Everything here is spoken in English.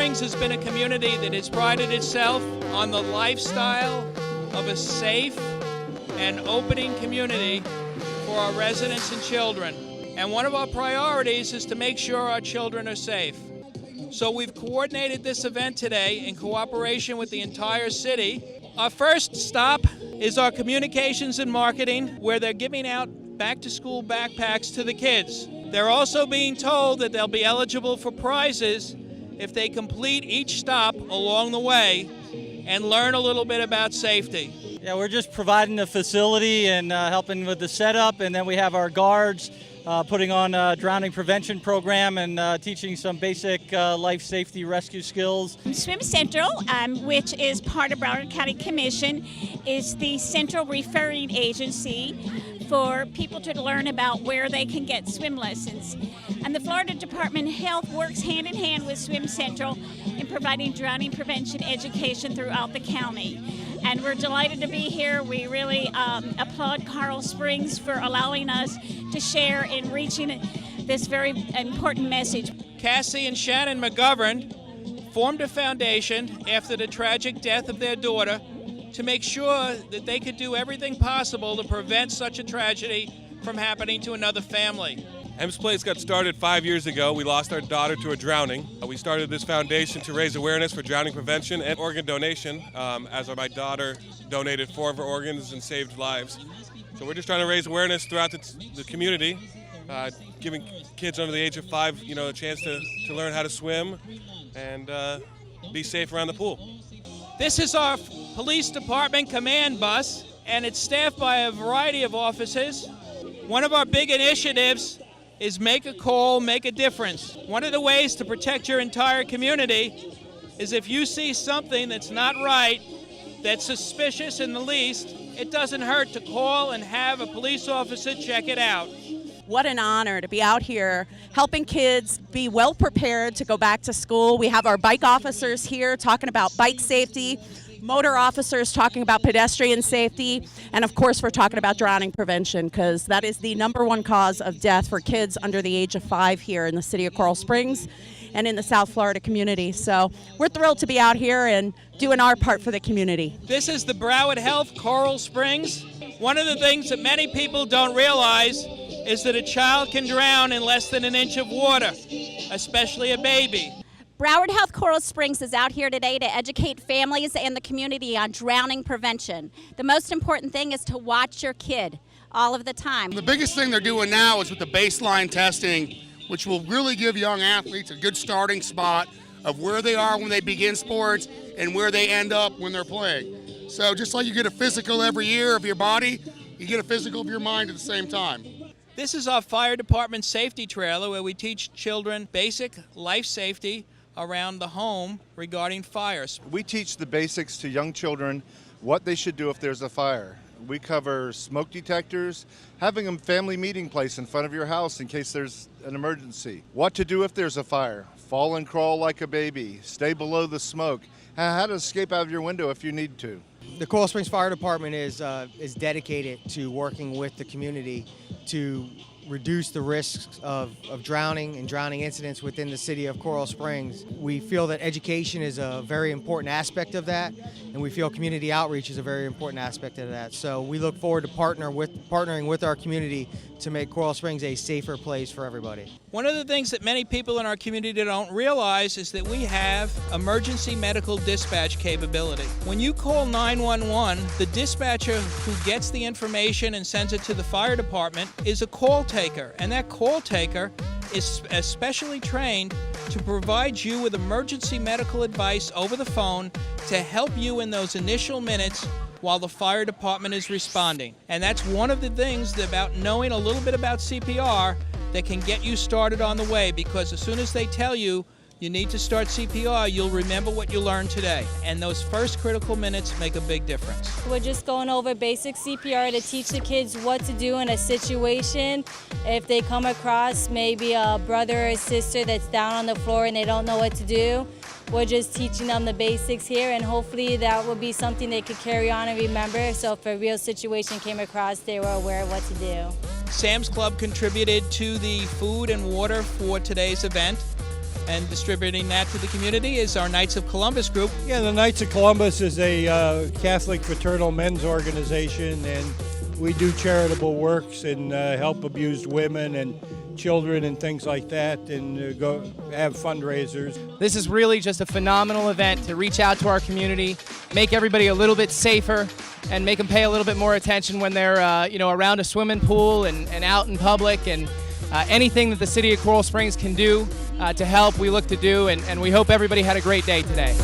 Springs has been a community that has prided itself on the lifestyle of a safe and opening community for our residents and children. And one of our priorities is to make sure our children are safe. So we've coordinated this event today in cooperation with the entire city. Our first stop is our communications and marketing, where they're giving out back-to-school backpacks to the kids. They're also being told that they'll be eligible for prizes if they complete each stop along the way and learn a little bit about safety. Yeah, we're just providing the facility and helping with the setup, and then we have our guards putting on a drowning prevention program and teaching some basic life safety rescue skills. Swim Central, which is part of Broward County Commission, is the central referring agency for people to learn about where they can get swim lessons. And the Florida Department of Health works hand in hand with Swim Central in providing drowning prevention education throughout the county. And we're delighted to be here. We really applaud Coral Springs for allowing us to share in reaching this very important message. Cassie and Shannon McGovern formed a foundation after the tragic death of their daughter to make sure that they could do everything possible to prevent such a tragedy from happening to another family. M's Place got started 5 years ago. We lost our daughter to a drowning. We started this foundation to raise awareness for drowning prevention and organ donation, as my daughter donated 4 of her organs and saved lives. So we're just trying to raise awareness throughout the community, giving kids under the age of 5, a chance to learn how to swim and be safe around the pool. This is our police department command bus, and it's staffed by a variety of officers. One of our big initiatives is make a call, make a difference. One of the ways to protect your entire community is if you see something that's not right, that's suspicious in the least, it doesn't hurt to call and have a police officer check it out. What an honor to be out here helping kids be well prepared to go back to school. We have our bike officers here talking about bike safety, motor officers talking about pedestrian safety, and of course we're talking about drowning prevention, because that is the #1 cause of death for kids under the age of 5 here in the city of Coral Springs and in the South Florida community. So we're thrilled to be out here and doing our part for the community. This is the Broward Health Coral Springs. One of the things that many people don't realize is that a child can drown in less than an inch of water, especially a baby. Broward Health Coral Springs is out here today to educate families and the community on drowning prevention. The most important thing is to watch your kid all of the time. The biggest thing they're doing now is with the baseline testing, which will really give young athletes a good starting spot of where they are when they begin sports and where they end up when they're playing. So just like you get a physical every year of your body, you get a physical of your mind at the same time. This is our fire department safety trailer where we teach children basic life safety around the home regarding fires. We teach the basics to young children, what they should do if there's a fire. We cover smoke detectors, having a family meeting place in front of your house in case there's an emergency. What to do if there's a fire. Fall and crawl like a baby. Stay below the smoke. How to escape out of your window if you need to. The Coral Springs Fire Department is dedicated to working with the community to reduce the risks of drowning and drowning incidents within the city of Coral Springs. We feel that education is a very important aspect of that, and we feel community outreach is a very important aspect of that. So we look forward to partnering with our community to make Coral Springs a safer place for everybody. One of the things that many people in our community don't realize is that we have emergency medical dispatch capability. When you call 911, the dispatcher who gets the information and sends it to the fire department is a call taker, and that call taker is especially trained to provide you with emergency medical advice over the phone to help you in those initial minutes while the fire department is responding. And that's one of the things about knowing a little bit about CPR that can get you started on the way, because as soon as they tell you you need to start CPR, you'll remember what you learned today. And those first critical minutes make a big difference. We're just going over basic CPR to teach the kids what to do in a situation. If they come across maybe a brother or sister that's down on the floor and they don't know what to do, we're just teaching them the basics here, and hopefully that will be something they could carry on and remember, so if a real situation came across, they were aware of what to do. Sam's Club contributed to the food and water for today's event. And distributing that to the community is our Knights of Columbus group. Yeah, the Knights of Columbus is a Catholic fraternal men's organization, and we do charitable works and help abused women and children and things like that, and go have fundraisers. This is really just a phenomenal event to reach out to our community, make everybody a little bit safer, and make them pay a little bit more attention when they're around a swimming pool and out in public. And anything that the city of Coral Springs can do to help, we look to do, and we hope everybody had a great day today.